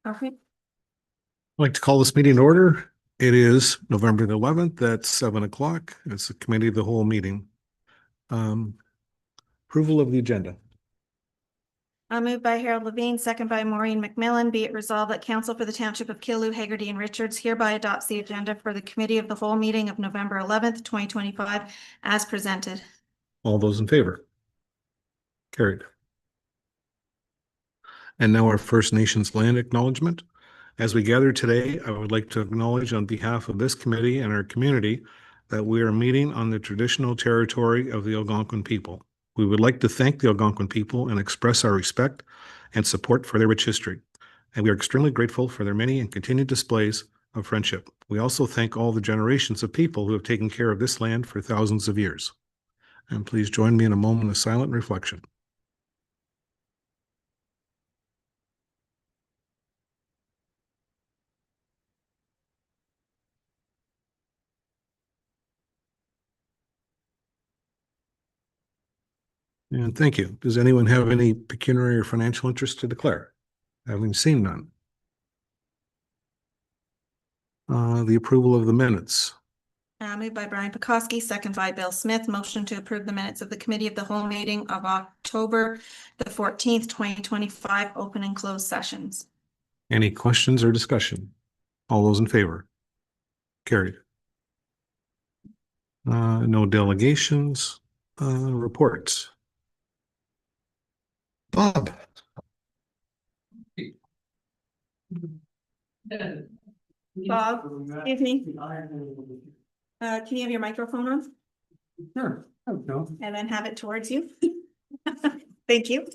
Okay. I'd like to call this meeting to order. It is November the 11th at 7 o'clock. It's the committee of the whole meeting. Approval of the agenda. Moved by Harold Levine, second by Maureen McMillan. Be it resolved that Council for the Township of Killaloe, Haggerty, and Richards hereby adopts the agenda for the committee of the whole meeting of November 11th, 2025 as presented. All those in favor? Carried. And now our First Nations land acknowledgement. As we gather today, I would like to acknowledge on behalf of this committee and our community that we are meeting on the traditional territory of the Algonquin people. We would like to thank the Algonquin people and express our respect and support for their rich history. And we are extremely grateful for their many and continued displays of friendship. We also thank all the generations of people who have taken care of this land for thousands of years. And please join me in a moment of silent reflection. And thank you. Does anyone have any pecuniary or financial interest to declare? Having seen none. The approval of the minutes. Moved by Brian Pekoski, second by Bill Smith. Motion to approve the minutes of the committee of the whole meeting of October the 14th, 2025, open and closed sessions. Any questions or discussion? All those in favor? Carried. No delegations. Reports. Bob. Bob, excuse me. Can you have your microphone on? Sure. No. And then have it towards you. Thank you.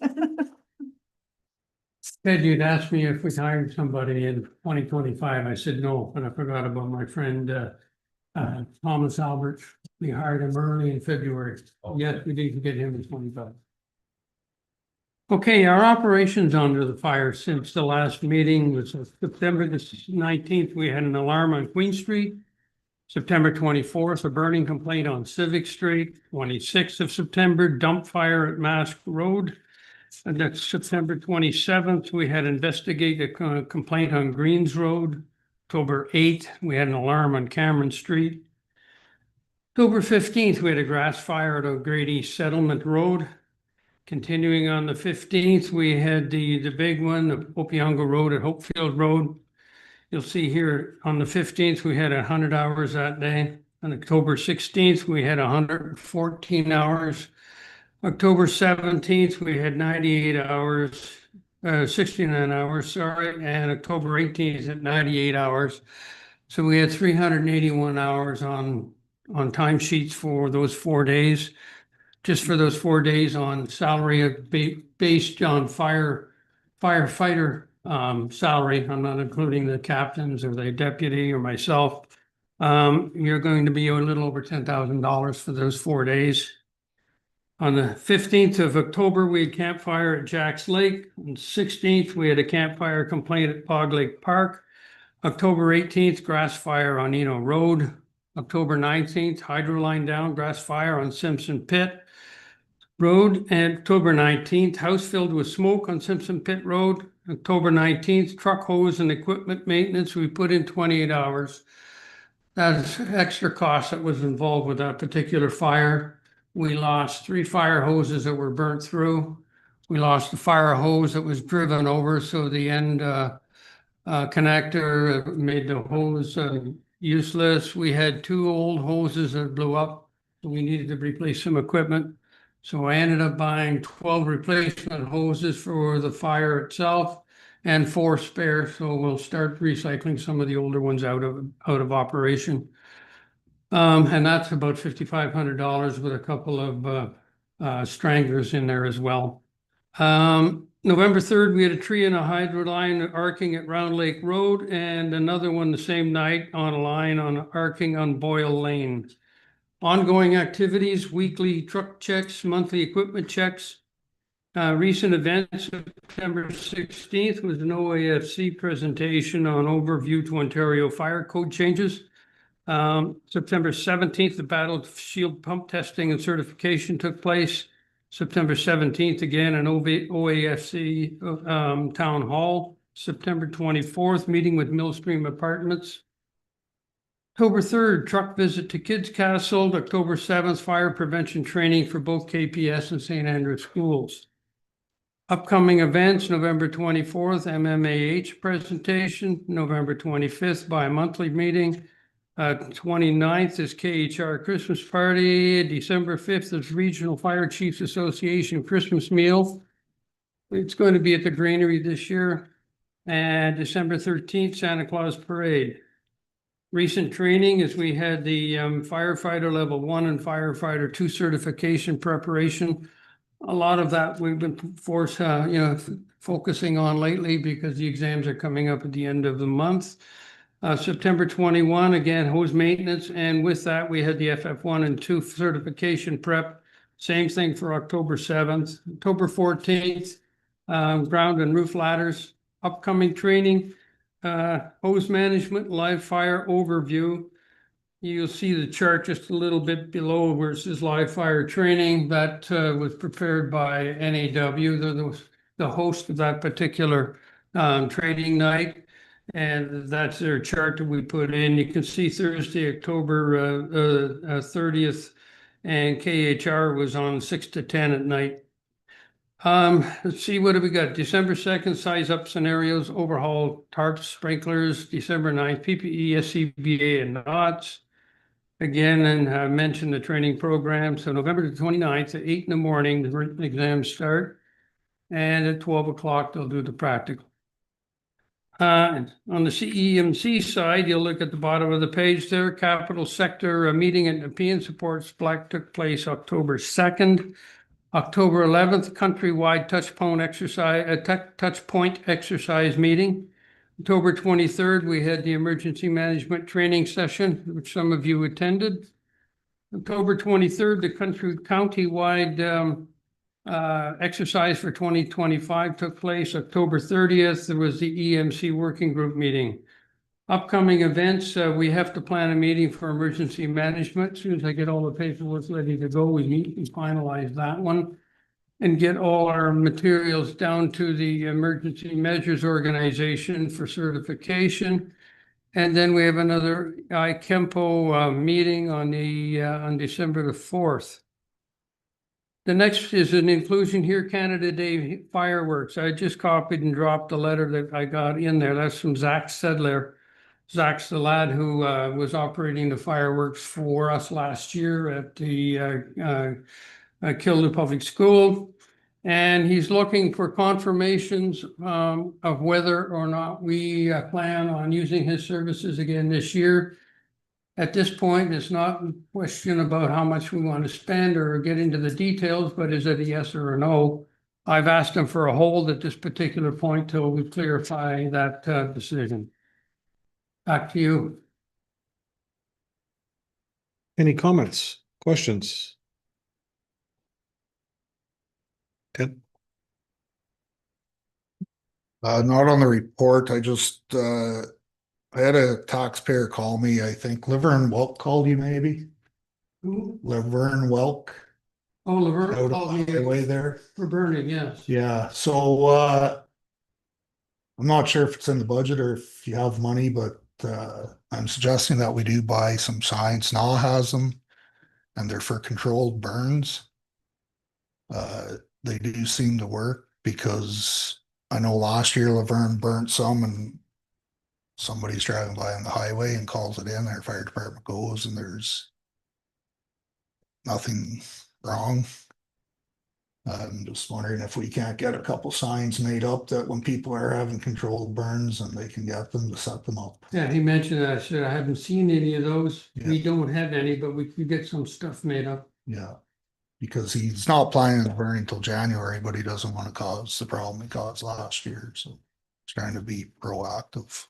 Ted, you'd asked me if we hired somebody in 2025. I said no, but I forgot about my friend Thomas Albert. We hired him early in February. Yes, we did get him in 25. Okay, our operations under the fire since the last meeting was September the 19th. We had an alarm on Queen Street. September 24th, a burning complaint on Civic Street. 26th of September, dump fire at Mask Road. And that's September 27th. We had investigate a complaint on Greens Road. October 8th, we had an alarm on Cameron Street. October 15th, we had a grass fire at O'Grady Settlement Road. Continuing on the 15th, we had the big one, the Opeongo Road at Hopefield Road. You'll see here on the 15th, we had 100 hours that day. On October 16th, we had 114 hours. October 17th, we had 98 hours, 69 hours, sorry. And October 18th at 98 hours. So we had 381 hours on timesheets for those 4 days. Just for those 4 days on salary based on firefighter salary. I'm not including the captains or the deputy or myself. You're going to be a little over $10,000 for those 4 days. On the 15th of October, we had campfire at Jacks Lake. On the 16th, we had a campfire complaint at Pog Lake Park. October 18th, grass fire on Eno Road. October 19th, hydro line down, grass fire on Simpson Pit Road. And October 19th, house filled with smoke on Simpson Pit Road. October 19th, truck hose and equipment maintenance. We put in 28 hours. That's extra cost that was involved with that particular fire. We lost 3 fire hoses that were burnt through. We lost the fire hose that was driven over, so the end connector made the hose useless. We had 2 old hoses that blew up, so we needed to replace some equipment. So I ended up buying 12 replacement hoses for the fire itself and 4 spare. So we'll start recycling some of the older ones out of operation. And that's about $5,500 with a couple of stranglers in there as well. November 3rd, we had a tree in a hydro line arcing at Round Lake Road and another one the same night on a line arcing on Boyle Lane. Ongoing activities, weekly truck checks, monthly equipment checks. Recent events, September 16th was an OAFC presentation on overview to Ontario fire code changes. September 17th, the battle shield pump testing and certification took place. September 17th, again, an OAFC town hall. September 24th, meeting with Millstream Apartments. October 3rd, truck visit to Kids Castle. October 7th, fire prevention training for both KPS and St. Andrews schools. Upcoming events, November 24th, MMAH presentation, November 25th, bi-monthly meeting. 29th is KHR Christmas party. December 5th is Regional Fire Chiefs Association Christmas meal. It's going to be at the Granary this year. And December 13th, Santa Claus Parade. Recent training is we had the firefighter level 1 and firefighter 2 certification preparation. A lot of that we've been focusing on lately because the exams are coming up at the end of the month. September 21, again, hose maintenance. And with that, we had the FF1 and 2 certification prep. Same thing for October 7th. October 14th, ground and roof ladders. Upcoming training, hose management, live fire overview. You'll see the chart just a little bit below where it says live fire training. That was prepared by NAW. They're the host of that particular training night. And that's their chart that we put in. You can see Thursday, October 30th, and KHR was on 6 to 10 at night. Let's see, what have we got? December 2nd, size up scenarios, overhaul tarps, sprinklers. December 9th, PPE, SCBA, and knots. Again, and I mentioned the training program. So November the 29th at 8 in the morning, the written exams start. And at 12 o'clock, they'll do the practical. On the CEMC side, you'll look at the bottom of the page there. Capital Sector meeting at Nepean Support Black took place October 2nd. October 11th, countrywide touchpoint exercise meeting. October 23rd, we had the emergency management training session, which some of you attended. October 23rd, the countywide exercise for 2025 took place. October 30th, there was the EMC working group meeting. Upcoming events, we have to plan a meeting for emergency management. As soon as I get all the paperwork ready to go, we meet and finalize that one and get all our materials down to the Emergency Measures Organization for certification. And then we have another IKEMPO meeting on December the 4th. The next is an inclusion here, Canada Day fireworks. I just copied and dropped the letter that I got in there. That's from Zach Sedler. Zach's the lad who was operating the fireworks for us last year at the Killaloe Public School. And he's looking for confirmations of whether or not we plan on using his services again this year. At this point, it's not a question about how much we want to spend or get into the details, but is it a yes or a no? I've asked him for a hold at this particular point till we clarify that decision. Back to you. Any comments, questions? Ted? Not on the report. I had a taxpayer call me, I think Laverne Welk called you maybe? Who? Laverne Welk Oh, Laverne out called on me the highway there. for burning, yes. Yeah, so I'm not sure if it's in the budget or if you have money, but I'm suggesting that we do buy some signs. NAW has them and they're for controlled burns. They do seem to work because I know last year Laverne burnt some and somebody's driving by on the highway and calls it in, their fire department goes and there's nothing wrong. I'm just wondering if we can't get a couple signs made up that when people are having controlled burns and they can get them to set them up. Yeah, he mentioned that. I said, I haven't seen any of those. Yeah. We don't have any, but we could get some stuff made up. Yeah, because he's not planning to burn until January, but he doesn't want to cause the problem he caused last year, so he's trying to be proactive.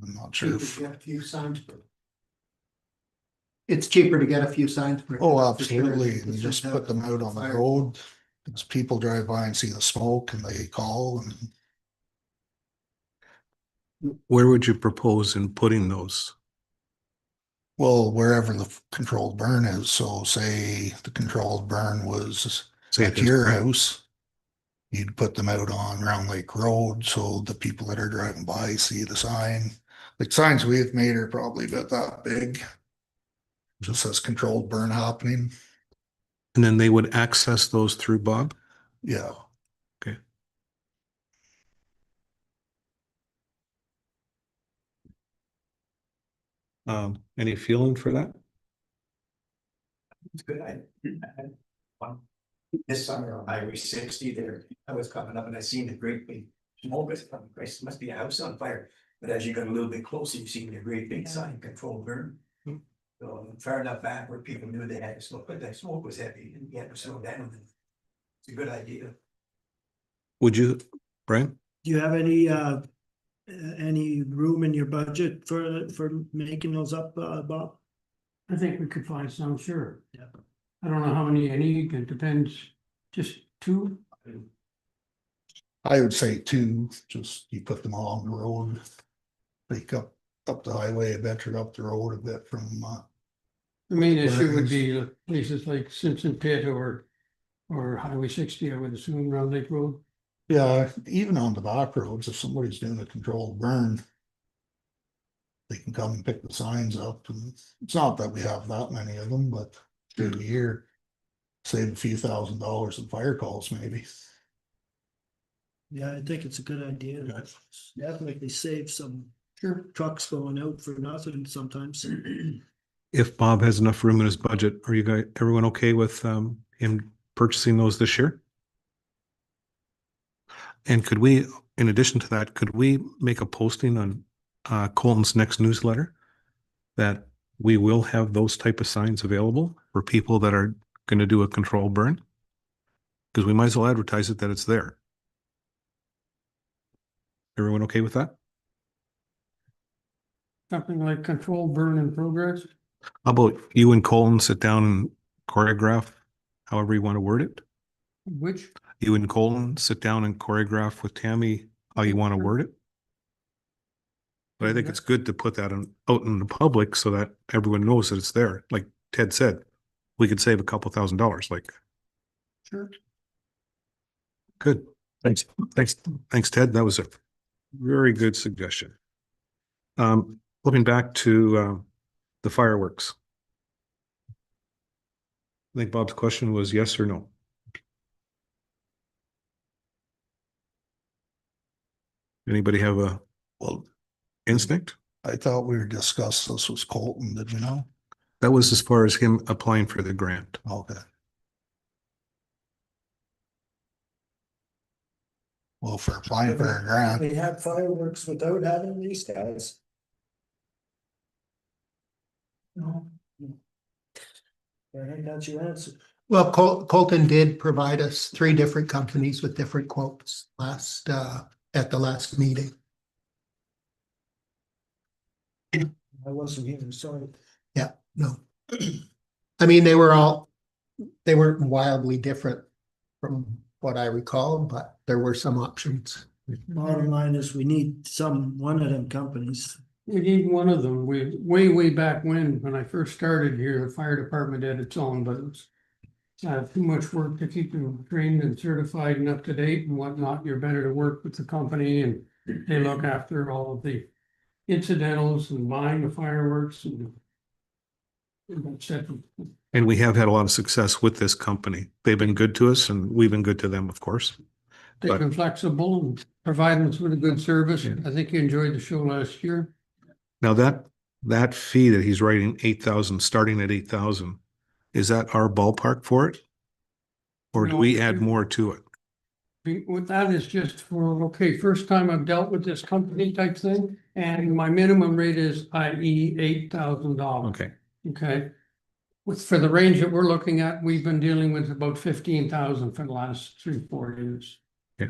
I'm not sure if, Get a few signs. It's cheaper to get a few signs. oh, absolutely, and you just put them out on the road, because people drive by and see the smoke and they call and. Where would you propose in putting those? Well, wherever the controlled burn is, so say the controlled burn was Say at your house. You'd put them out on Round Lake Road so the people that are driving by see the sign. The signs we've made are probably about that big. Just says controlled burn happening. And then they would access those through Bob? Yeah. Okay. Any feeling for that? It's good. This summer on Highway 60 there, I was coming up and I seen the great big smoke. It must be a house on fire. But as you got a little bit closer, you seen the great big sign, control burn. So far enough back where people knew they had to smoke, but that smoke was heavy and you had to slow down. It's a good idea. Would you, Brian? Do you have any room in your budget for making those up, Bob? I think we could find some, sure. Yeah. I don't know how many you need, it depends, just 2? I would say 2, just you put them along the road. Like up the highway, venture up the road a bit from, The main issue would be places like Simpson Pit or Highway 60, I would assume, Round Lake Road. yeah, even on the back roads, if somebody's doing a controlled burn, they can come and pick the signs up, and it's not that we have that many of them, but through the year, save a few $1,000s in fire calls maybe. Yeah, I think it's a good idea. Yes. Definitely save some trucks going out for nothing sometimes. If Bob has enough room in his budget, are you guys, everyone okay with him purchasing those this year? And could we, in addition to that, could we make a posting on Colton's next newsletter that we will have those type of signs available for people that are going to do a control burn? Because we might as well advertise it that it's there. Everyone okay with that? Something like control burn in progress. How about you and Colton sit down and choreograph however you want to word it? Which, You and Colton sit down and choreograph with Tammy how you want to word it? But I think it's good to put that out in the public so that everyone knows that it's there. Like Ted said, we could save a couple $1,000s, like. Sure. Good. Thanks. Thanks, Ted. That was a very good suggestion. Looking back to the fireworks. I think Bob's question was yes or no. Anybody have a instinct? I thought we were discussing this was Colton, did you know? That was as far as him applying for the grant. Okay. Well, for applying for a grant, They have fireworks without having these guys? No. I think that's your answer. Well, Colton did provide us 3 different companies with different quotes at the last meeting. I wasn't here, sorry. Yeah, no. I mean, they weren't wildly different from what I recall, but there were some options. Bottom line is we need one of them companies. we need one of them. Way back when I first started here, the fire department had its own, but it's too much work to keep them trained and certified and up to date and whatnot. You're better to work with the company and they look after all of the incidentals and buying the fireworks and et cetera. And we have had a lot of success with this company. They've been good to us and we've been good to them, of course. They've been flexible and providing us with a good service. Yeah. I think you enjoyed the show last year. Now that fee that he's writing 8,000, starting at 8,000, is that our ballpark for it? Or do No, we add more to it? What that is just for, okay, first time I've dealt with this company type thing, and my minimum rate is i.e. $8,000. Okay. Okay. For the range that we're looking at, we've been dealing with about 15,000 for the last 3-4 years. Yeah.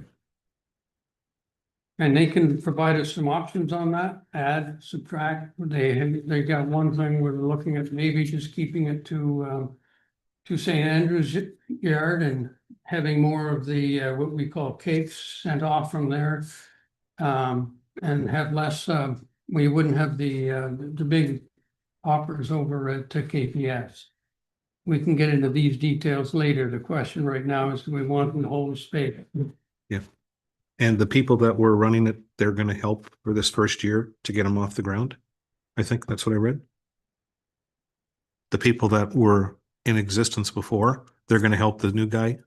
And they can provide us some options on that, add, subtract. They got one thing we're looking at, maybe just keeping it to St. Andrew's Yard and having more of the, what we call cakes sent off from there. And have less, we wouldn't have the big offers over at KPS. We can get into these details later. The question right now is, do we want them to hold space? And the people that were running it, they're gonna help for this first year to get them off the ground. I think that's what I read. The people that were in existence before, they're gonna help the new guy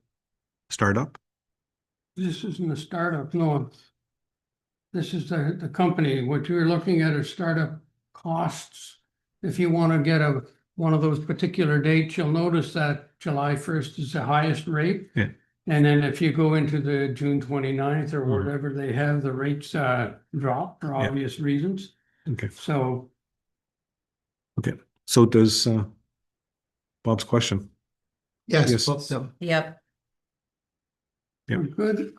start up. This isn't a startup, no. This is the company. What you're looking at are startup costs. If you want to get one of those particular dates, you'll notice that July 1st is the highest rate. Yeah. And then if you go into the June 29th or Mhm. whatever they have, the rates drop for Yeah. obvious reasons. Okay, So so does Bob's question? Yes, Yes. both of them. Yep. Yeah. we're good.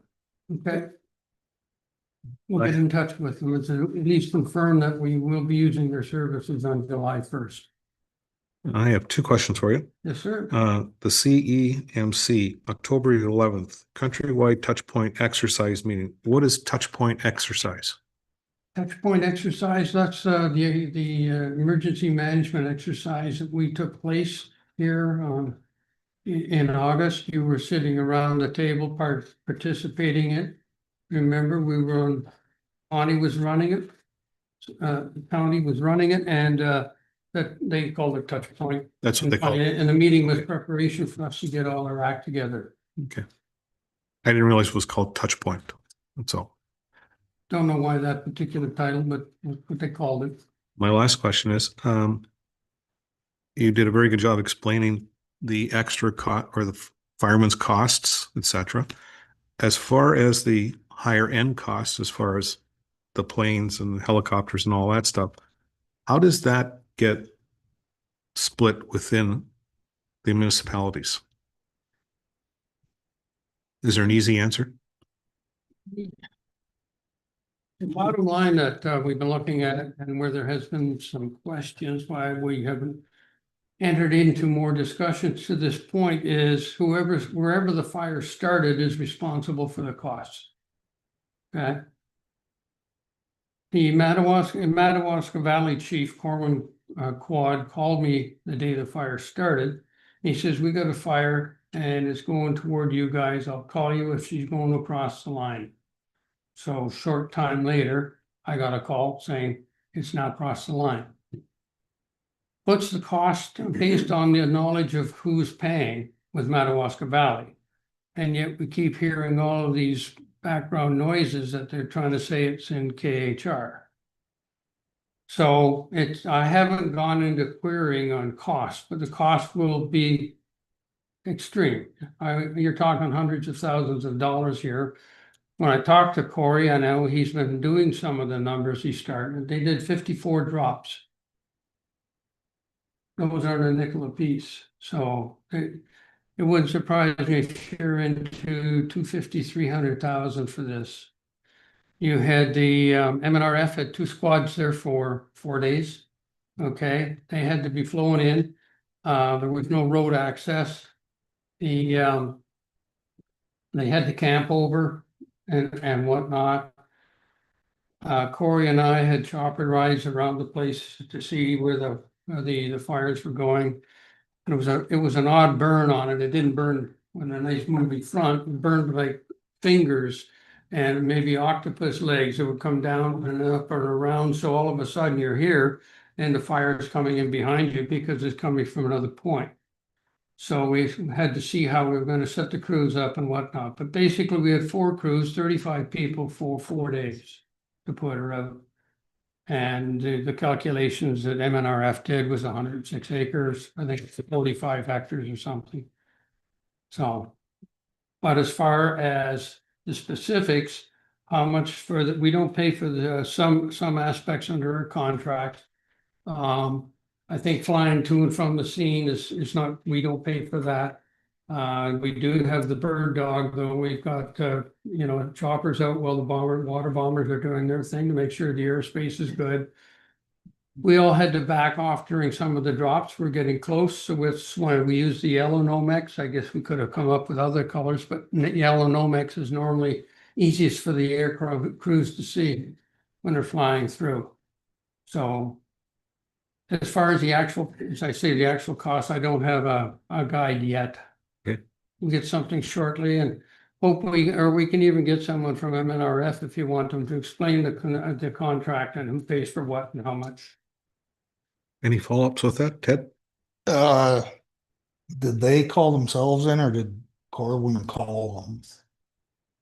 Okay. We'll Right. get in touch with them. It's at least confirm that we will be using their services on July 1st. I have two questions for you. Yes, sir. The CEMC, October 11th, countrywide touchpoint exercise meeting. What is touchpoint exercise? Touch point exercise, that's the emergency management exercise that we took place here in August. You were sitting around the table participating in it. Remember, we were on, Bonnie was running it. The county was running it, and that they called it touch point. That's what they call it. And the meeting was preparation for us to get all our act together. Okay. I didn't realize it was called touchpoint. That's all. Don't know why that particular title, but that's what they called it. My last question is, you did a very good job explaining the extra cost or the fireman's costs, etc. As far as the higher end costs, as far as the planes and helicopters and all that stuff, how does that get split within the municipalities? Is there an easy answer? The bottom line that we've been looking at it and where there has been some questions why we haven't entered into more discussions to this point is wherever the fire started is responsible for the costs. Okay. The Madawaska Valley Chief Corwin Quad called me the day the fire started. He says, we got a fire and it's going toward you guys. I'll call you if she's going across the line. So short time later, I got a call saying it's not crossed the line. What's the cost based on the knowledge of who's paying with Madawaska Valley? And yet we keep hearing all of these background noises that they're trying to say it's in KHR. So I haven't gone into querying on cost, but the cost will be extreme. You're talking hundreds of thousands of dollars here. When I talked to Corey, I know he's been doing some of the numbers he started. They did 54 drops. Those aren't a nickel a piece. So it wouldn't surprise me if you're into 250, 300,000 for this. You had the MNRF had 2 squads there for 4 days. Okay, they had to be flown in. There was no road access. They had to camp over and whatnot. Corey and I had chopper rides around the place to see where the fires were going. And it was an odd burn on it. It didn't burn with a nice moving front. It burned like fingers and maybe octopus legs that would come down and up and around. So all of a sudden you're here and the fire is coming in behind you because it's coming from another point. So we had to see how we were going to set the crews up and whatnot. But basically we had 4 crews, 35 people for 4 days to put her out. And the calculations that MNRF did was 106 acres, I think it's 45 hectares or something. So, but as far as the specifics, how much for that, we don't pay for the some aspects under our contract. I think flying to and from the scene is not, we don't pay for that. We do have the bird dog, though. We've got, choppers out while the water bombers are doing their thing to make sure the airspace is good. We all had to back off during some of the drops. We're getting close. So when we use the yellow Nomex, I guess we could have come up with other colors, but yellow Nomex is normally easiest for the aircraft crews to see when they're flying through. So as far as the actual cost, I don't have a guide yet. Okay. We'll get something shortly, and hope we can even get someone from MNRF if you want them to explain the contract and who pays for what and how much. Any follow-ups with that, Ted? Uh, did they call themselves in or did Corwin call them?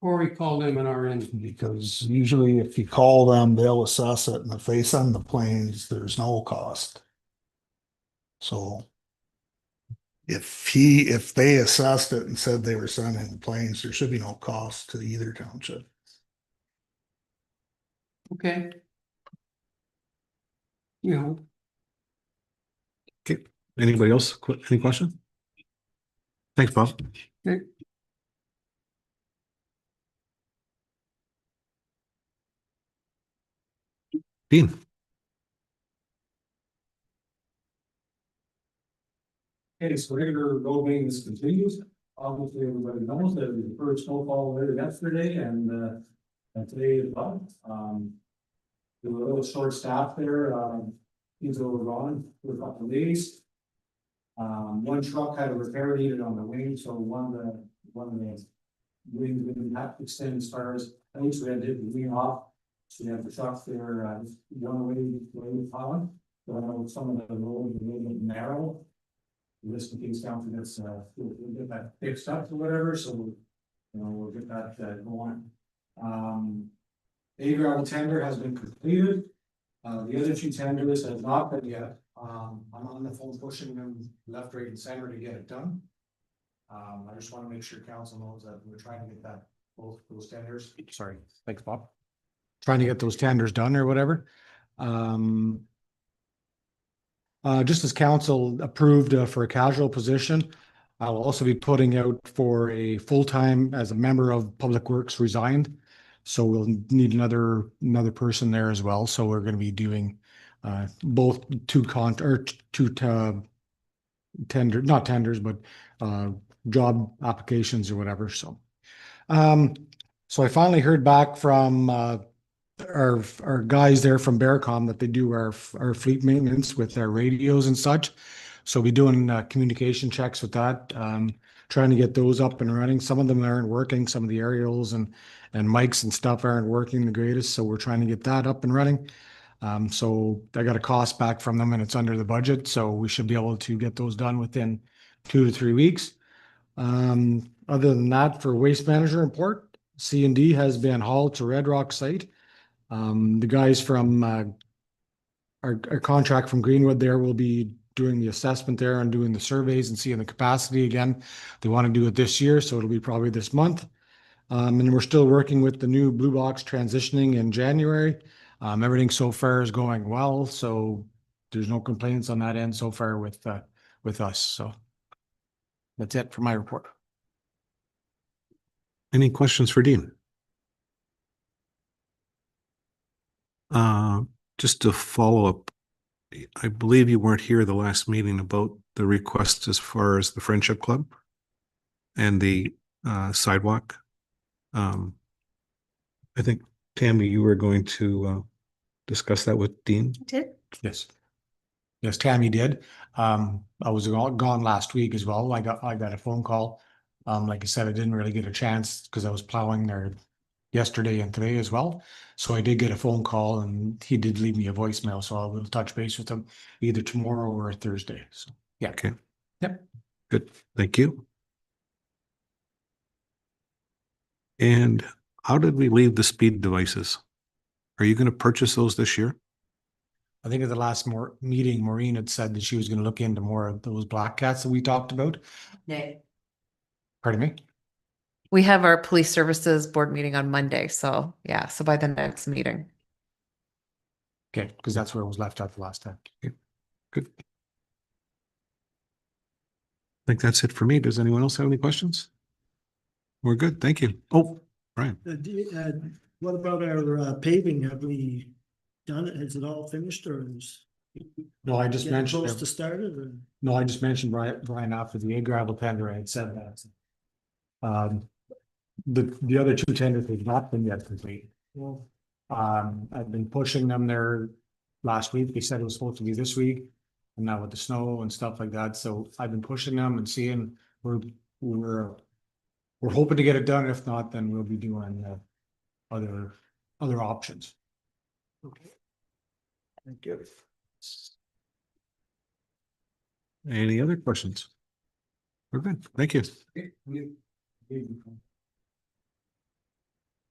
Corey called MNRN. Because usually if you call them, they'll assess it, and if they send the planes, there's no cost. So if they assessed it and said they were sending the planes, there should be no cost to either township. Okay. You know, Okay, anybody else? Any questions? Thanks, Bob. okay. Dean? Okay, so regular road maintenance continues. Obviously, everybody knows that the first snowfall there yesterday and today as well. We were a little short staffed there, things were gone for a couple of days. One truck had a repair needed on the wing, so one of the wings didn't have to extend as far as, at least we had to take the wing off. So we have the truck there, one way on. So I know some of the roads are a little bit narrow. This case down for this, we'll get that fixed up or whatever, so we'll get that going. A gravel tender has been completed. The other two tenders have not been yet. I'm on the phone pushing them left, right, and center to get it done. I just want to make sure council knows that we're trying to get that, both those tenders. Sorry, thanks, Bob. Trying to get those tenders done or whatever. Just as council approved for a casual position, I'll also be putting out for a full-time as a member of Public Works resigned. So we'll need another person there as well. So we're going to be doing both not tenders, but job applications or whatever. So I finally heard back from our guys there from Bearcom that they do our fleet maintenance with our radios and such. So we're doing communication checks with that, trying to get those up and running. Some of them aren't working. Some of the aerials and mics and stuff aren't working the greatest. So we're trying to get that up and running. So I got a cost back from them and it's under the budget. So we should be able to get those done within 2 to 3 weeks. Other than that, for waste manager report, C&D has been hauled to Red Rock site. The guys from our contract from Greenwood there will be doing the assessment there and doing the surveys and seeing the capacity again. They want to do it this year, so it'll be probably this month. And we're still working with the new Blue Box transitioning in January. Everything so far is going well, so there's no complaints on that end so far with us. So that's it for my report. Any questions for Dean? Just to follow up, I believe you weren't here the last meeting about the request as far as the Friendship Club and the sidewalk. I think, Tammy, you were going to discuss that with Dean. Did? Yes. Yes, Tammy did. I was gone last week as well. I got a phone call. Like I said, I didn't really get a chance because I was plowing there yesterday and today as well. So I did get a phone call and he did leave me a voicemail. So I will touch base with him either tomorrow or Thursday. So yeah. Okay. Yep. Good. Thank you. And how did we leave the speed devices? Are you going to purchase those this year? I think at the last meeting, Maureen had said that she was going to look into more of those black cats that we talked about. Yeah. Pardon me? We have our police services board meeting on Monday, so yeah, so by the next meeting. Okay, because that's where it was left out the last time. Okay. Good. I think that's it for me. Does anyone else have any questions? We're good. Thank you. Oh, Brian. What about our paving? Have we done it? Is it all finished or is? No, I just getting mentioned close it. to start it or? No, I just mentioned Brian after the A gravel tender, I had said that. The other two tenders have not been yet complete. Well, I've been pushing them there last week. They said it was supposed to be this week. And now with the snow and stuff like that, so I've been pushing them and seeing we're we're hoping to get it done. If not, then we'll be doing other options. Thank you. Any other questions? We're good. Thank you.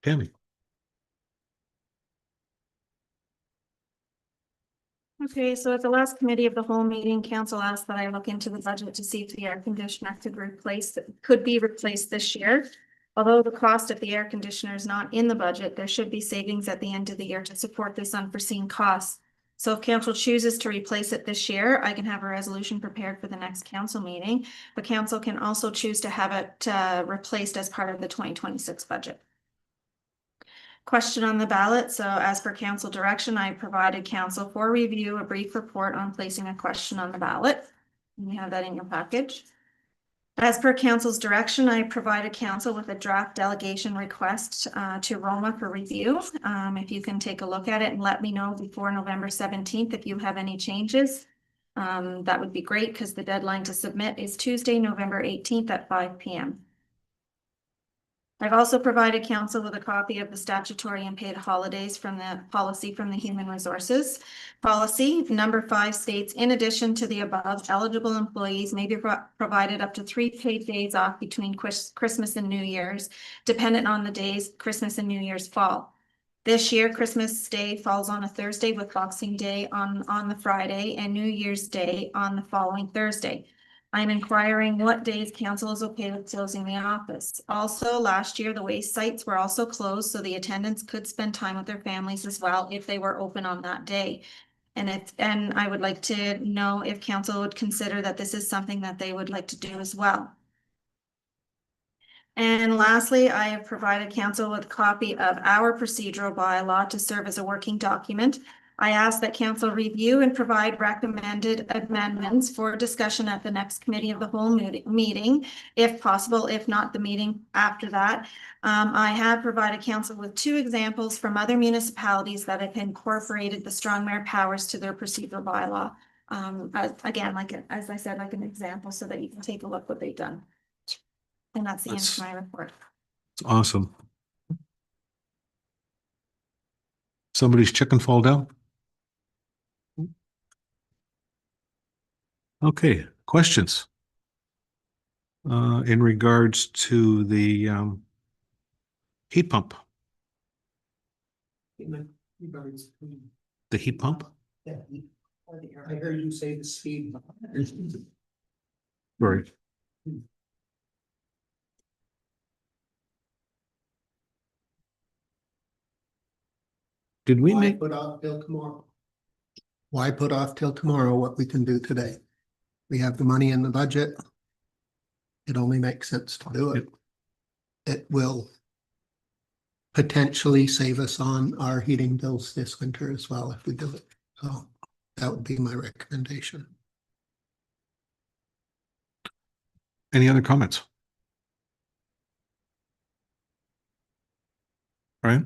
Tammy. Okay, so at the last committee of the whole meeting, council asked that I look into the budget to see if the air conditioner could be replaced this year. Although the cost of the air conditioner is not in the budget, there should be savings at the end of the year to support this unforeseen cost. So if council chooses to replace it this year, I can have a resolution prepared for the next council meeting, but council can also choose to have it replaced as part of the 2026 budget. Question on the ballot. So as per council direction, I provided council for review a brief report on placing a question on the ballot. You have that in your package. As per council's direction, I provided council with a draft delegation request to Roma for review. If you can take a look at it and let me know before November 17th if you have any changes. That would be great because the deadline to submit is Tuesday, November 18th at 5 p.m. I've also provided council with a copy of the statutory and paid holidays from the policy from the Human Resources policy. Number 5 states, in addition to the above, eligible employees may be provided up to 3 paid days off between Christmas and New Year's, dependent on the days Christmas and New Year's fall. This year, Christmas Day falls on a Thursday with Boxing Day on the Friday and New Year's Day on the following Thursday. I'm inquiring what days council is okay with closing the office. Also, last year, the waste sites were also closed, so the attendants could spend time with their families as well if they were open on that day. And I would like to know if council would consider that this is something that they would like to do as well. And lastly, I have provided council with a copy of our procedural bylaw to serve as a working document. I ask that council review and provide recommended amendments for discussion at the next committee of the whole meeting, if possible, if not the meeting after that. I have provided council with 2 examples from other municipalities that have incorporated the strong mayor powers to their procedural bylaw. Again, as I said, like an example so that you can take a look what they've done. And that's the end of my report. It's awesome. Somebody's chicken fall down? Okay, questions? In regards to the heat pump, the heat pump? I heard you say the speed. Right. Did we Why make, put off till tomorrow? Why put off till tomorrow what we can do today? We have the money in the budget. It only makes sense to do it. It will potentially save us on our heating bills this winter as well if we do it. So that would be my recommendation. any other comments? Right?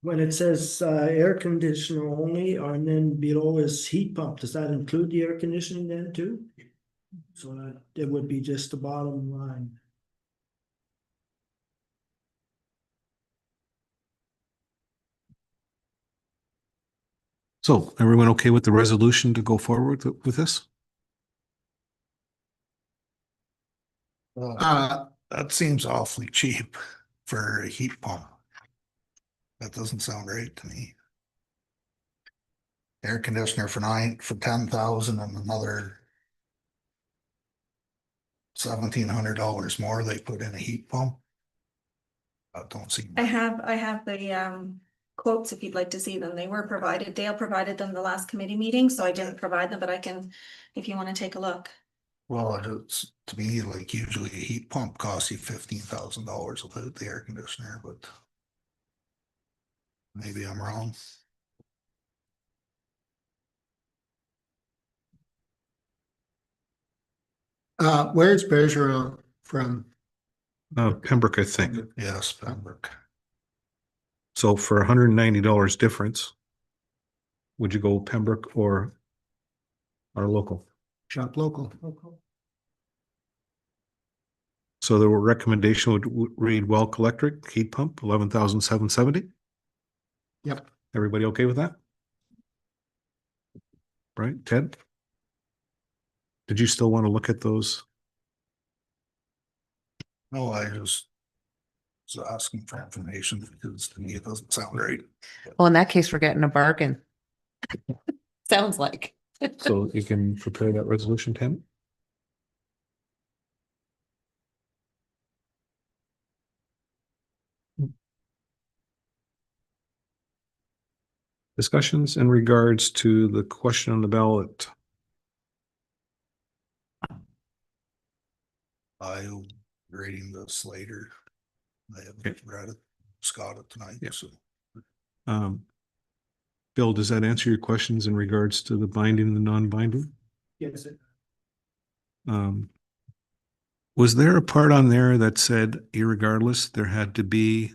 When it says air conditioner only, and then below is heat pump, does that include the air conditioning then too? So it would be just the bottom line. So everyone okay with the resolution to go forward with this? That seems awfully cheap for a heat pump. That doesn't sound right to me. Air conditioner for 10,000 and another $1,700 more they put in a heat pump. That don't seem. I have the quotes if you'd like to see them. They were provided. Dale provided them the last committee meeting, so I didn't provide them, but I can, if you want to take a look. Well, it's to me like usually a heat pump costs you $15,000 without the air conditioner, but maybe I'm wrong. Where's Bergeron from? Pembroke, I think. Yes, Pembroke. So for $190 difference, would you go Pembroke or our local? Shop local. So the recommendation would read well electric heat pump, 11,770. Yep. Everybody okay with that? Right, Ted? Did you still want to look at those? No, I just was asking for information because to me it doesn't sound right. Well, in that case, we're getting a bargain. Sounds like. So you can prepare that resolution, Tim? Discussions in regards to the question on the ballot. I'll reading this later. I haven't Okay. read it, Scott it tonight, Yeah. so. Bill, does that answer your questions in regards to the binding and the non-binding? Yes, Was there a part on there that said, irregardless, there had to be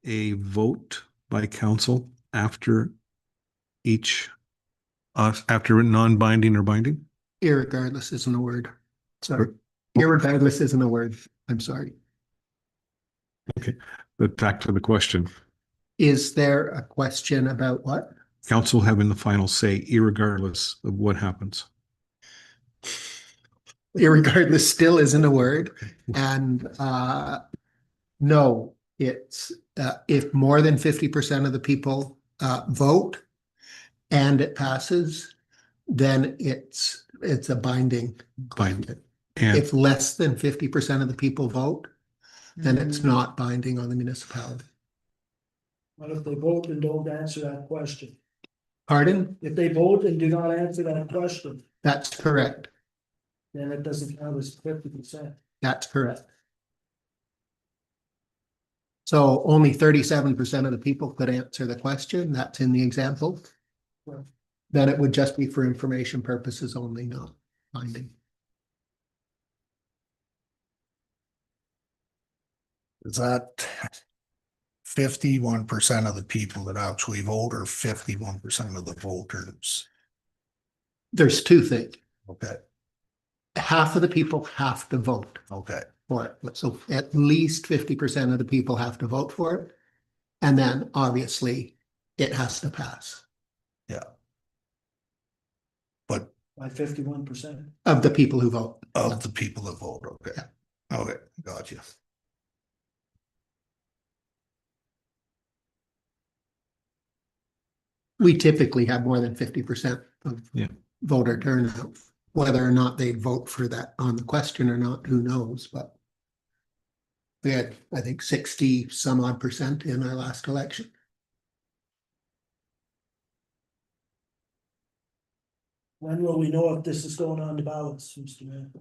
a vote by council after each, after non-binding or binding? Irregardless isn't a word. Sorry. Irregardless isn't a word. I'm sorry. Okay, but back to the question. Is there a question about what? Council having the final say, irregardless of what happens. Irregardless still isn't a word. And no, it's if more than 50% of the people vote and it passes, then it's a binding. Binding. And If less than 50% of the people vote, then it's not binding on the municipality. What if they vote and don't answer that question? Pardon? If they vote and do not answer that question, That's correct. then it doesn't count as 50%. That's correct. So only 37% of the people could answer the question. That's in the example. Well- Then it would just be for information purposes only, not binding. Is that 51% of the people that actually vote or 51% of the voters? There's two things. Okay, Half of the people have to vote okay, for it. So at least 50% of the people have to vote for it. And then obviously it has to pass yeah. But By 51%. of the people who vote. of the people that vote, okay, okay, gotcha. We typically have more than 50% of Yeah. voter turnout. Whether or not they vote for that on the question or not, who knows, but we had, I think, 60 some odd percent in our last election. When will we know if this is going on the ballots, Mr. Mayor?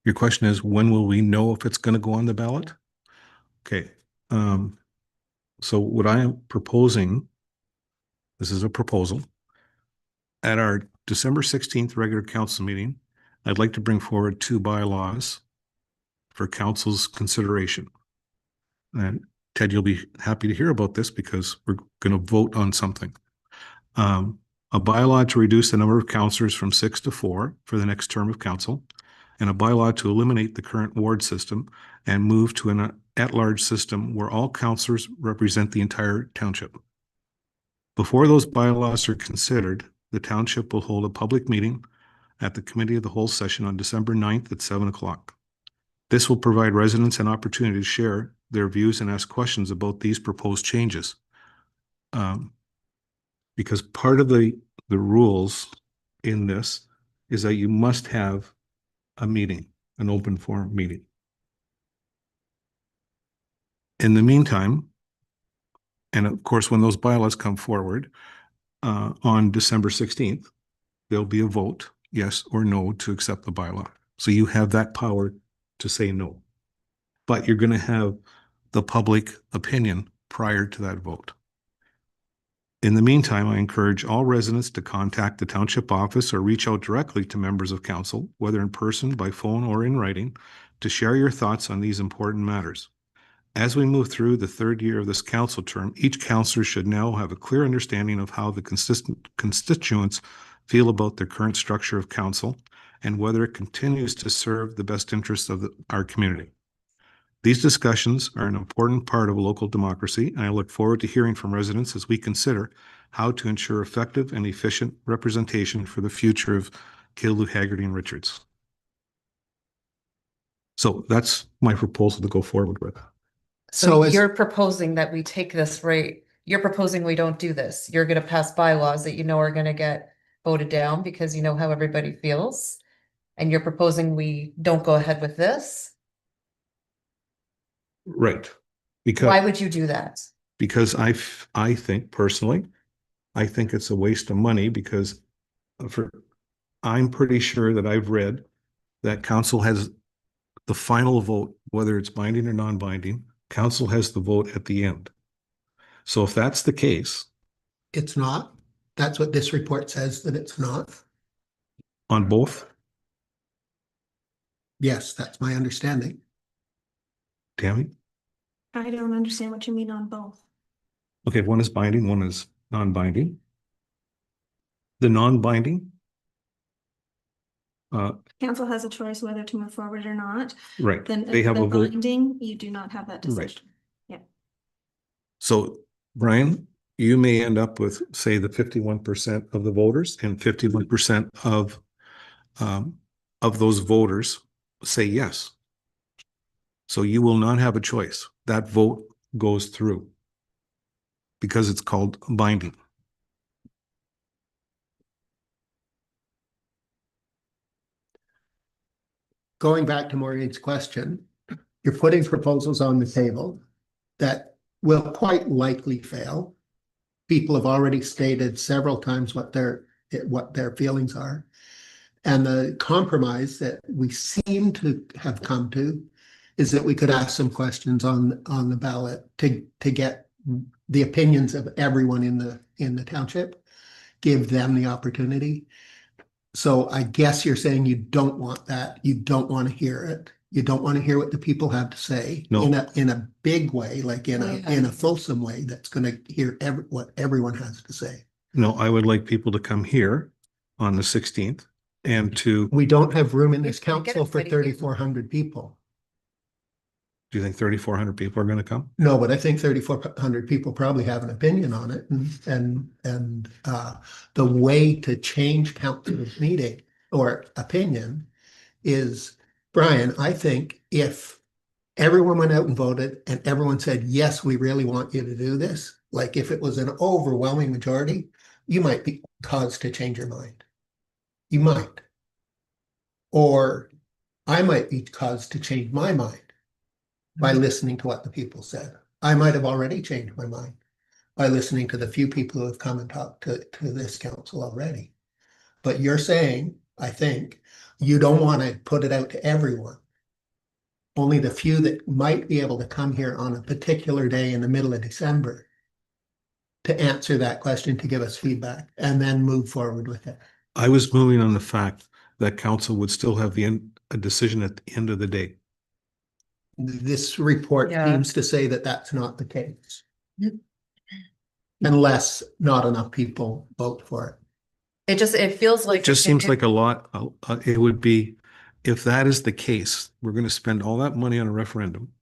Your question is, when will we know if it's going to go on the ballot? Okay. So what I am proposing, this is a proposal. At our December 16th regular council meeting, I'd like to bring forward 2 bylaws for council's consideration. And Ted, you'll be happy to hear about this because we're going to vote on something. A bylaw to reduce the number of councillors from 6 to 4 for the next term of council, and a bylaw to eliminate the current ward system and move to an at-large system where all councillors represent the entire township. Before those bylaws are considered, the township will hold a public meeting at the Committee of the Whole session on December 9th at 7 o'clock. This will provide residents an opportunity to share their views and ask questions about these proposed changes. Because part of the rules in this is that you must have a meeting, an open forum meeting. In the meantime, and of course, when those bylaws come forward on December 16th, there'll be a vote, yes or no, to accept the bylaw. So you have that power to say no. But you're going to have the public opinion prior to that vote. In the meantime, I encourage all residents to contact the township office or reach out directly to members of council, whether in person, by phone, or in writing, to share your thoughts on these important matters. As we move through the 3rd year of this council term, each councillor should now have a clear understanding of how the constituents feel about their current structure of council and whether it continues to serve the best interests of our community. These discussions are an important part of local democracy, and I look forward to hearing from residents as we consider how to ensure effective and efficient representation for the future of Killaloe, Haggerty, and Richards. So that's my proposal to go forward with. So as- you're proposing that we take this rate, you're proposing we don't do this. You're gonna pass bylaws that you know are gonna get voted down because you know how everybody feels. And you're proposing we don't go ahead with this? Right. Why would you do that? Because I think personally, I think it's a waste of money because I'm pretty sure that I've read that council has the final vote, whether it's binding or non-binding, council has the vote at the end. So if that's the case, It's not. That's what this report says, that it's not. on both, Yes, that's my understanding. Tammy? I don't understand what you mean on both. Okay, one is binding, one is non-binding. The non-binding, Council has a choice whether to move forward or not. right, Then they have the a vote. binding, you do not have that Right. decision. So Brian, you may end up with, say, the 51% of the voters and 51% of those voters say yes. So you will not have a choice. That vote goes through because it's called binding. Going back to Maureen's question, you're putting proposals on the table that will quite likely fail. People have already stated several times what their feelings are. And the compromise that we seem to have come to is that we could ask some questions on the ballot to get the opinions of everyone in the township, give them the opportunity. So I guess you're saying you don't want that. You don't want to hear it. You don't want to hear what the people have to say No. in a big way, like in Yeah. a fulsome way that's going to hear what everyone has to say. No, I would like people to come here on the 16th and to, We don't have room in this You're gonna get council for as many people. 3,400 people. do you think 3,400 people are going to come? No, but I think 3,400 people probably have an opinion on it, and the way to change council's meeting or opinion is, Brian, I think if everyone went out and voted and everyone said, yes, we really want you to do this, like if it was an overwhelming majority, you might be caused to change your mind. You might. Or I might be caused to change my mind by listening to what the people said. I might have already changed my mind by listening to the few people who have come and talked to this council already. But you're saying, I think, you don't want to put it out to everyone. Only the few that might be able to come here on a particular day in the middle of December to answer that question, to give us feedback, and then move forward with it. I was moving on the fact that council would still have a decision at the end of the day. This report Yeah. seems to say that that's not the case. Unless not enough people vote for it. It feels like. It just seems like a lot. It would be, if that is the case, we're going to spend all that money on a referendum,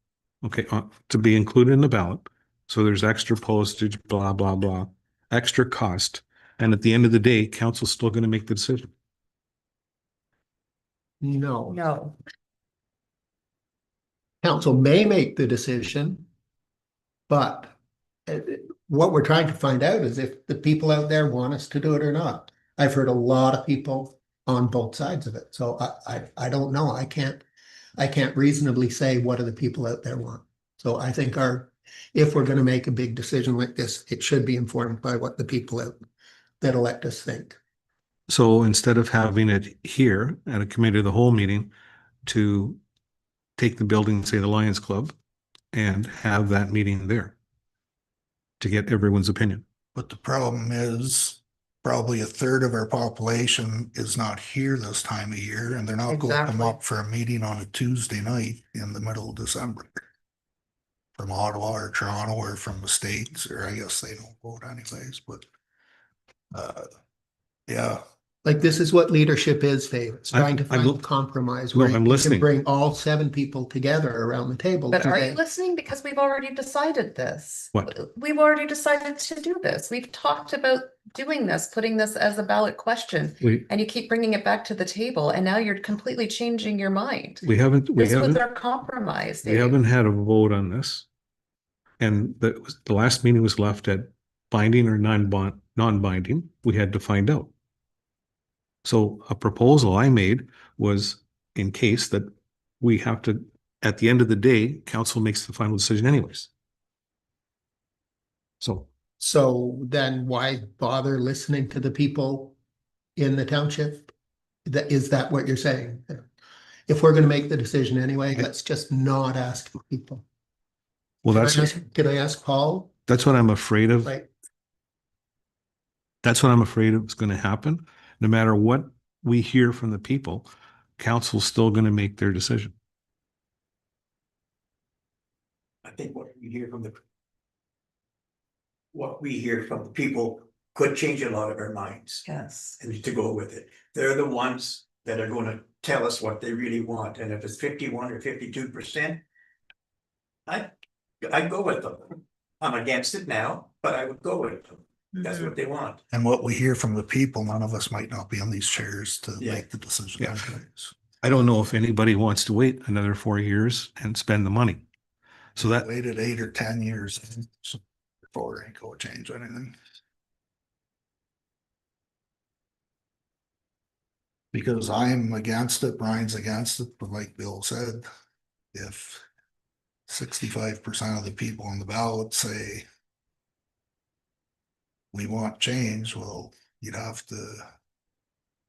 okay, to be included in the ballot. So there's extra postage, blah, blah, blah, extra cost. And at the end of the day, council's still going to make the decision. No. No, Council may make the decision, but what we're trying to find out is if the people out there want us to do it or not. I've heard a lot of people on both sides of it, so I don't know. I can't reasonably say what do the people out there want. So I think if we're going to make a big decision like this, it should be informed by what the people that elect us think. So instead of having it here at a committee of the whole meeting, to take the building, say the Lions Club, and have that meeting there to get everyone's opinion. But the problem is probably a third of our population is not here this time of year, and they're not going to come Exactly. up for a meeting on a Tuesday night in the middle of December. From Ottawa or Toronto or from the States, or I guess they don't vote anyways, but yeah, Like, this is what leadership is, Dave. It's I- trying to I'm find l- a compromise No, where I'm you can listening. bring all 7 people together around the table. But are you today. listening? Because we've already decided this. What? We've already decided to do this. We've talked about doing this, putting this as a ballot question, and you keep bringing it back to the table, and now you're completely changing your mind. We haven't This was our compromise, we Dave. haven't had a vote on this. And the last meeting was left at binding or non-binding. We had to find out. So a proposal I made was in case that we have to, at the end of the day, council makes the final decision anyways. So So then why bother listening to the people in the township? Is that what you're saying? If we're gonna make the decision anyway, let's just not ask people. well, Can I ask Paul? that's what I'm afraid of. Like, That's what I'm afraid of is going to happen. No matter what we hear from the people, council's still going to make their decision. I think what we hear from the people could change a lot of our minds Yes. and to go with it. They're the ones that are gonna tell us what they really want, and if it's 51 or 52%. I'd go with them. I'm against it now, but I would go with them. That's what they want. And what we hear from the people, none of us might not be on these chairs to Yeah. make the decision. Yeah. anyways. I don't know if anybody wants to wait another 4 years and spend the money. So that, Waited 8 or 10 years before it ain't gonna change anything. Because I'm against it, Brian's against it, but like Bill said, if 65% of the people on the ballot say we want change, well, you'd have to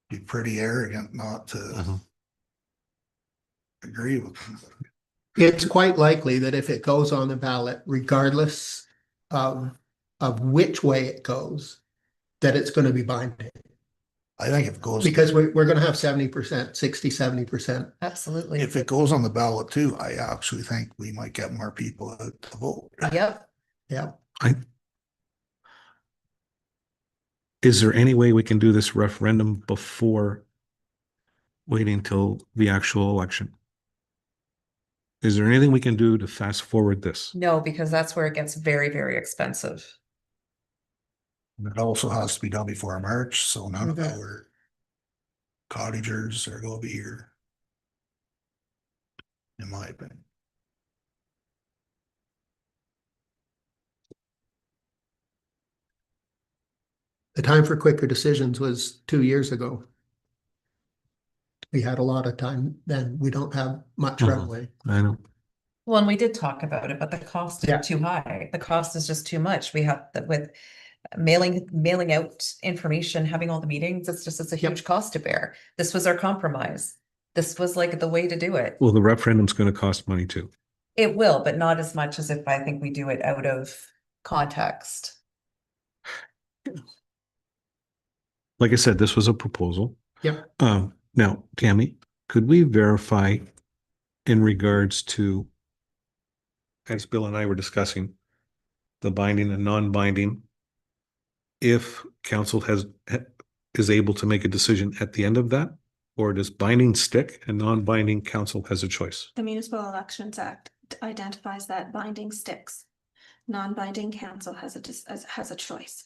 be pretty arrogant not to Mhm. agree with them. it's quite likely that if it goes on the ballot, regardless of which way it goes, that it's gonna be binding. I think if it goes, Because we're gonna have 70%, 60, 70%. Absolutely. if it goes on the ballot too, I actually think we might get more people out to vote. Yep. Yeah. is there any way we can do this referendum before waiting till the actual election? Is there anything we can do to fast forward this? No, because that's where it gets very, very expensive. And it also has to be done before March, so none of Mhm. our cottagers are gonna be here. In my opinion. The time for quicker decisions was 2 years ago. We had a lot of time then. We don't have much Mhm. runway. I know. Well, and we did talk about it, but the cost Yeah. is too high. The cost is just too much. We have that with mailing out information, having all the meetings, it's a Yep. huge cost to bear. This was our compromise. This was like the way to do it. Well, the referendum's going to cost money too. It will, but not as much as if I think we do it out of context. Like I said, this was a proposal. Yep. Now, Tammy, could we verify in regards to, as Bill and I were discussing, the binding and non-binding, if council is able to make a decision at the end of that, or does binding stick and non-binding council has a choice? The Municipal Elections Act identifies that binding sticks. Non-binding council has a choice.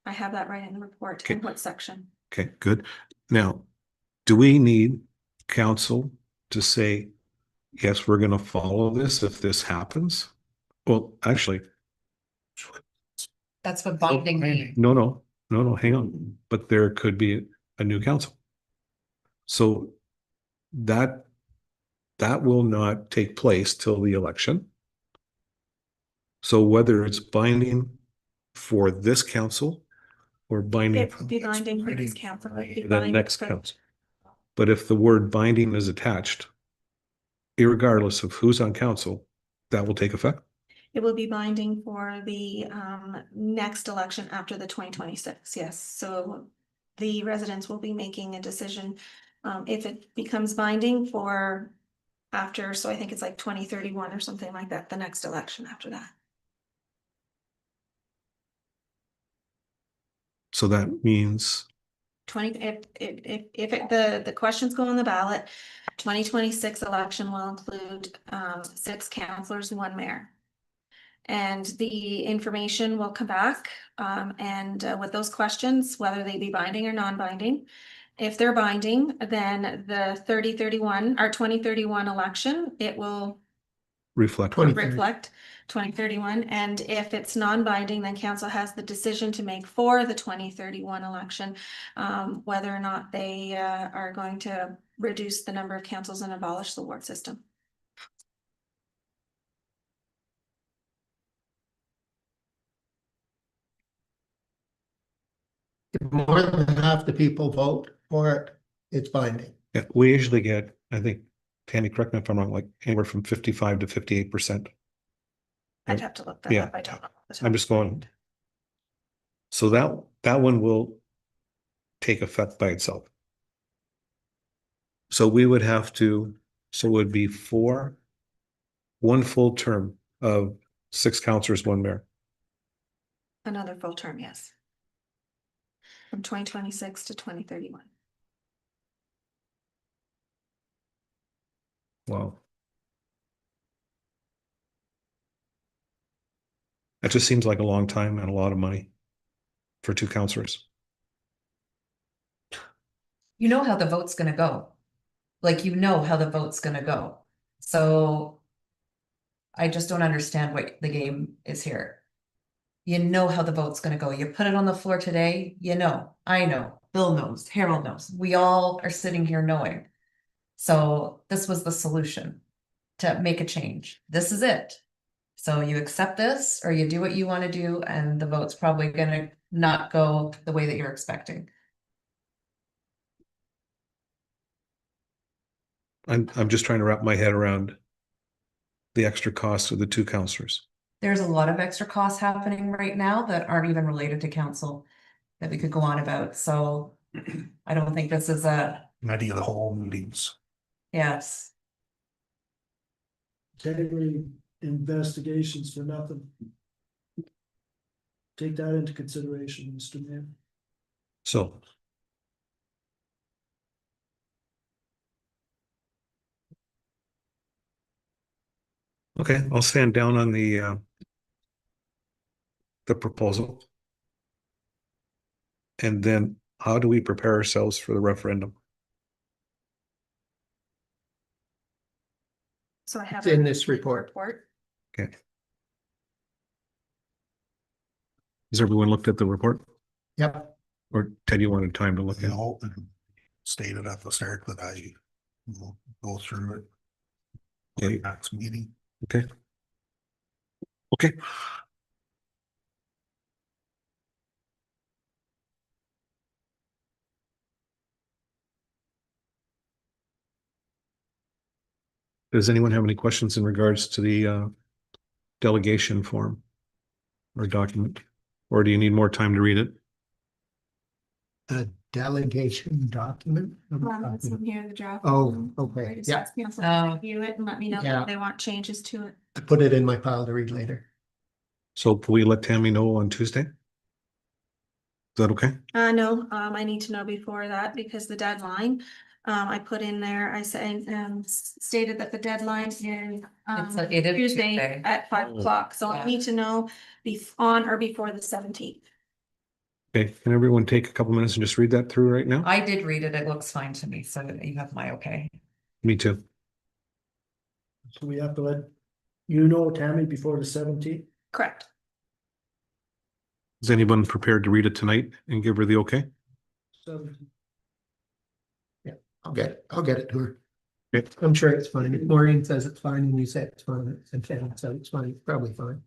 I have that right in the report. Okay. In what section? Okay, good. Now, do we need council to say, yes, we're going to follow this if this happens? Well, actually, That's what binding means. no, hang on. But there could be a new council. So that will not take place till the election. So whether it's binding for this council or binding It would be binding for this council. It would be for the binding next for- council. But if the word binding is attached, irregardless of who's on council, that will take effect. It will be binding for the next election after the 2026, yes. So the residents will be making a decision if it becomes binding for after, so I think it's like 2031 or something like that, the next election after that. So that means the questions go on the ballot, 2026 election will include 6 councillors, 1 mayor. And the information will come back and with those questions, whether they be binding or non-binding. If they're binding, then the 2031 election, it will Reflect. 2030. reflect 2031. And if it's non-binding, then council has the decision to make for the 2031 election, whether or not they are going to reduce the number of councils and abolish the ward system. If more than half the people vote for it, it's binding. Yeah, we usually get, I think, Tammy, correct me if I'm wrong, like anywhere from 55 to 58%. I'd have to look that Yeah. up. I don't know. off the top I'm of just my going. head. So that one will take effect by itself. So we would have to, so it would be 1 full term of 6 councillors, 1 mayor. Another full term, yes. From 2026 to 2031. Wow. That just seems like a long time and a lot of money for 2 councillors. You know how the vote's gonna go. Like, you know how the vote's gonna go. So I just don't understand what the game is here. You know how the vote's gonna go. You put it on the floor today, you know, I know, Bill knows, Harold knows. We all are sitting here knowing. So this was the solution to make a change. This is it. So you accept this or you do what you want to do, and the vote's probably gonna not go the way that you're expecting. I'm just trying to wrap my head around the extra cost of the 2 councillors. There's a lot of extra costs happening right now that aren't even related to council that we could go on about. So I don't think this is Committee of the whole meetings. yes. Integrity investigations for nothing. Take that into consideration, Mr. Mayor. So. Okay, I'll stand down on the proposal. And then how do we prepare ourselves for the referendum? So I have. It's in this report. Okay. Has everyone looked at the report? Yep. Or Ted, you wanted time to look at it? No, and stated at the start that I will go through it. Okay. Next meeting. Okay. Okay. Does anyone have any questions in regards to the delegation form or document? Or do you need more time to read it? A delegation document. It's in here, the draft. Oh, I okay. just Yeah, asked council to review it and let me know Yeah. if they want changes to it. I put it in my pile to read later. So can we let Tammy know on Tuesday? Is that okay? No, I need to know before that because the deadline, I put in there, I said, stated that the deadline is It is Tuesday Tuesday. at 5 o'clock. So I Yeah. need to know on or before the 17th. Okay, can everyone take a couple minutes and just read that through right now? I did read it. It looks fine to me. So you have my okay. Me too. So we have to let you know, Tammy, before the 17th. Correct. Is anyone prepared to read it tonight and give her the okay? 17th. I'll get it to her. Okay. I'm sure it's fine. If Maureen says it's fine and you say it's fine, and Shannon says it's fine, it's probably fine.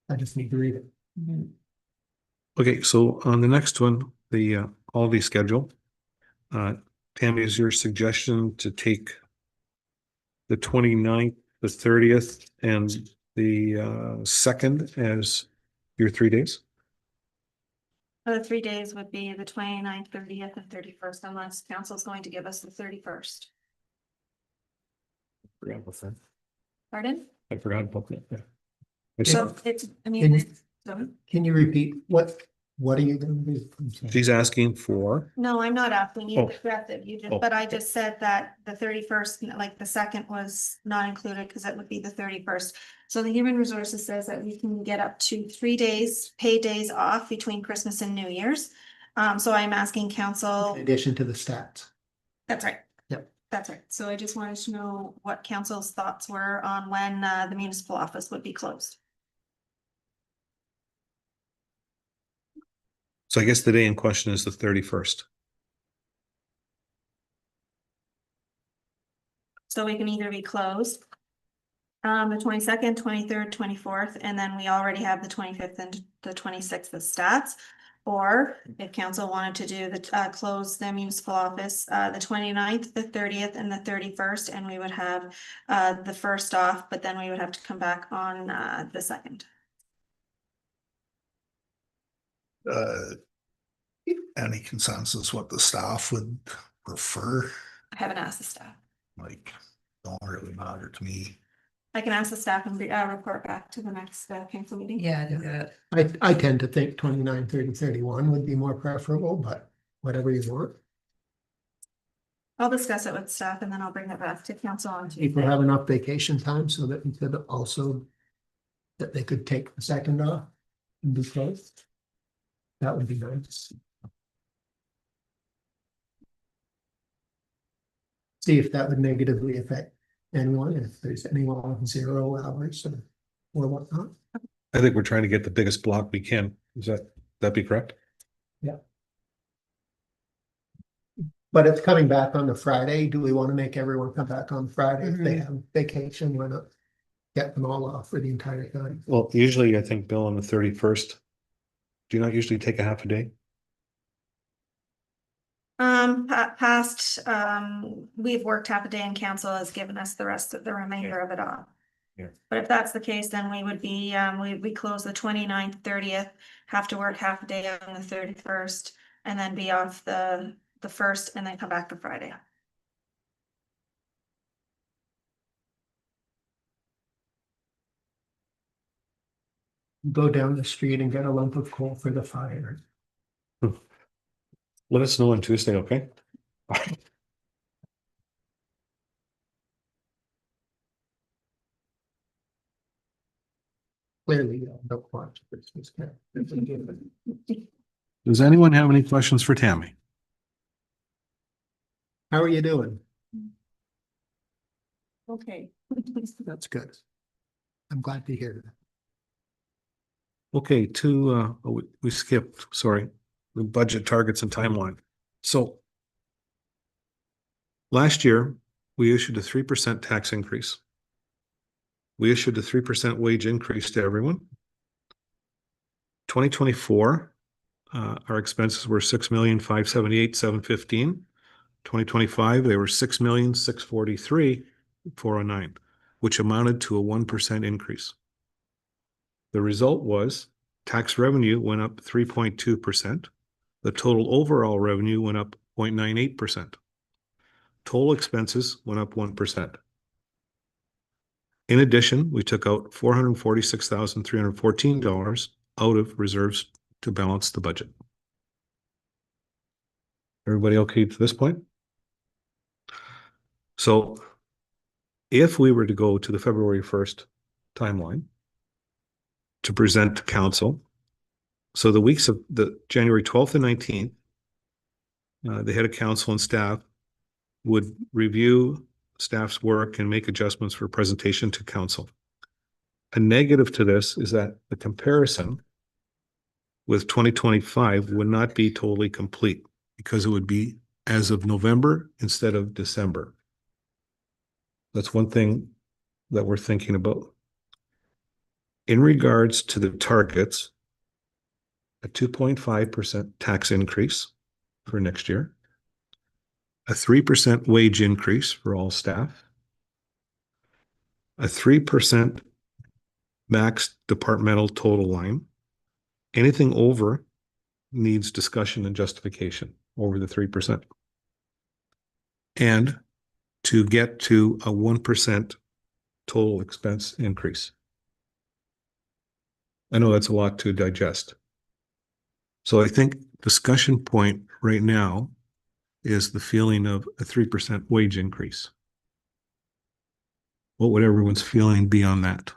I just need to read it. Okay, so on the next one, the holiday schedule. Tammy, is your suggestion to take the 29th, the 30th, and the 2nd as your 3 days? The 3 days would be the 29th, 30th, and 31st, unless council's going to give us the 31st. Forgot about that. Pardon? I forgot about that. Yeah. So it's, I mean, Can- it's- so Can you repeat what What are you gonna do? I'm sorry. She's asking for, No, I'm not asking you Oh. to correct it. You Oh. just, but I just said that the 31st, like the second was not included because it would be the 31st. So the Human Resources says that we can get up to 3 days, paid days off between Christmas and New Year's. So I'm asking council, In addition to the stats. that's right. Yep. That's right. So I just wanted to know what council's thoughts were on when the municipal office would be closed. so I guess the day in question is the 31st. So we can either be closed the 22nd, 23rd, 24th, and then we already have the 25th and the 26th of stats. Or if council wanted to do the close the municipal office the 29th, the 30th, and the 31st, and we would have the first off, but then we would have to come back on the second. Any consensus what the staff would prefer? I haven't asked the staff. Like, don't really matter to me. I can ask the staff and report back to the next council meeting. Yeah, do that. I tend to think 29, 30, 31 would be more preferable, but whatever you want. I'll discuss it with staff and then I'll bring it back to council on People Tuesday. have enough vacation time so that we could also, that they could take the second off and be closed. That would be nice. See if that would negatively affect anyone, if there's anyone on 0 hours or whatnot. I think we're trying to get the biggest block we can. Is that be correct? But it's coming back on the Friday. Do we want to make everyone come back on Friday if they have vacation? Why not get them all off for the entire time? Well, usually I think, Bill, on the 31st, do you not usually take a half a day? Past, we've worked half a day and council has given us the rest of the remainder of it off. Yeah. But if that's the case, then we would be, we close the 29th, 30th, have to work half a day on the 31st, and then be off the first, and then come back to Friday. Go down the street and get a lump of coal for the fire. Let us know on Tuesday, okay? Clearly, you don't watch Christmas Carol. Does anyone have any questions for Tammy? How are you doing? Okay. That's good. I'm glad to hear that. Okay, we skipped, sorry, the budget targets and timeline. So last year, we issued a 3% tax increase. We issued a 3% wage increase to everyone. 2024, our expenses were 6,578,715. 2025, they were 6,643,409, which amounted to a 1% increase. The result was tax revenue went up 3.2%. The total overall revenue went up 0.98%. Total expenses went up 1%. In addition, we took out $446,314 out of reserves to balance the budget. Everybody okay to this point? So if we were to go to the February 1st timeline to present to council, so the weeks of the January 12th and 19th, the head of council and staff would review staff's work and make adjustments for presentation to council. A negative to this is that the comparison with 2025 would not be totally complete because it would be as of November instead of December. That's one thing that we're thinking about. In regards to the targets, a 2.5% tax increase for next year, a 3% wage increase for all staff, a 3% max departmental total line. Anything over needs discussion and justification over the 3%. And to get to a 1% total expense increase. I know that's a lot to digest. So I think discussion point right now is the feeling of a 3% wage increase. What would everyone's feeling be on that?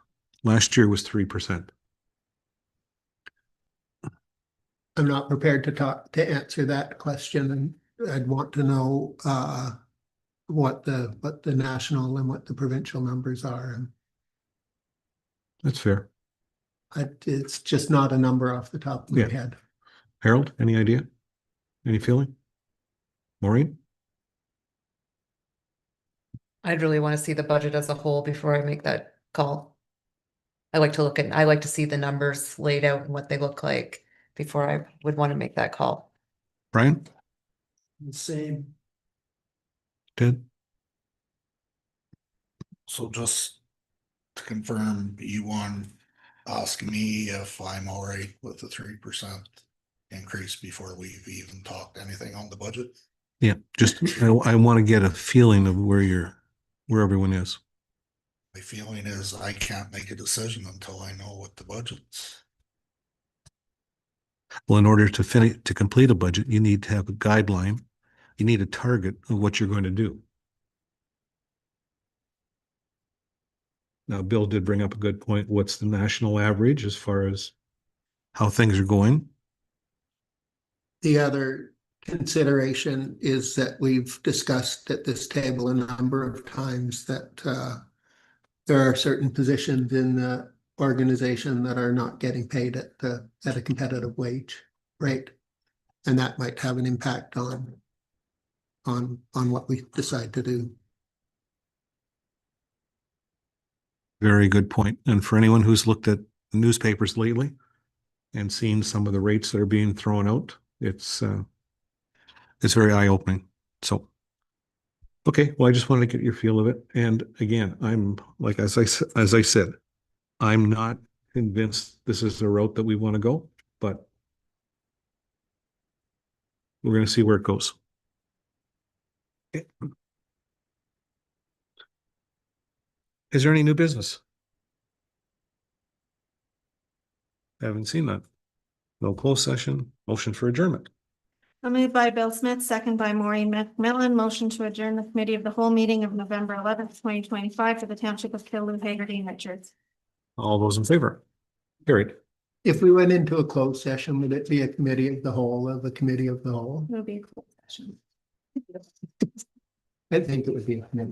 Last year was 3%. I'm not prepared to answer that question, and I'd want to know what the national and what the provincial numbers are, and That's fair. it's just not a number off the top of my Yeah. head. Harold, any idea? Any feeling? Maureen? I'd really want to see the budget as a whole before I make that call. I like to see the numbers laid out and what they look like before I would want to make that call. Brian? Same. Ted? So just to confirm, you want asking me if I'm all right with the 3% increase before we've even talked anything on the budget? Yeah, just, I want to get a feeling of where everyone is. My feeling is I can't make a decision until I know what the budget's. Well, in order to complete a budget, you need to have a guideline. You need a target of what you're going to do. Now, Bill did bring up a good point. What's the national average as far as how things are going? The other consideration is that we've discussed at this table a number of times that there are certain positions in the organization that are not getting paid at a competitive wage rate. And that might have an impact on what we decide to do. Very good point. And for anyone who's looked at the newspapers lately and seen some of the rates that are being thrown out, it's very eye-opening. So, okay, well, I just wanted to get your feel of it. And again, I'm like, as I said, I'm not convinced this is the route that we want to go, but we're going to see where it goes. Is there any new business? Haven't seen that. No closed session, motion for adjournment. Moved by Bill Smith, second by Maureen McMillan, motion to adjourn the committee of the whole meeting of November 11th, 2025 for the Township of Killu, Hagerty, and Richards. All those in favor? Carried. If we went into a closed session, would it be a committee of the whole of a committee of the whole? It will be a closed session. I think it would be a committee.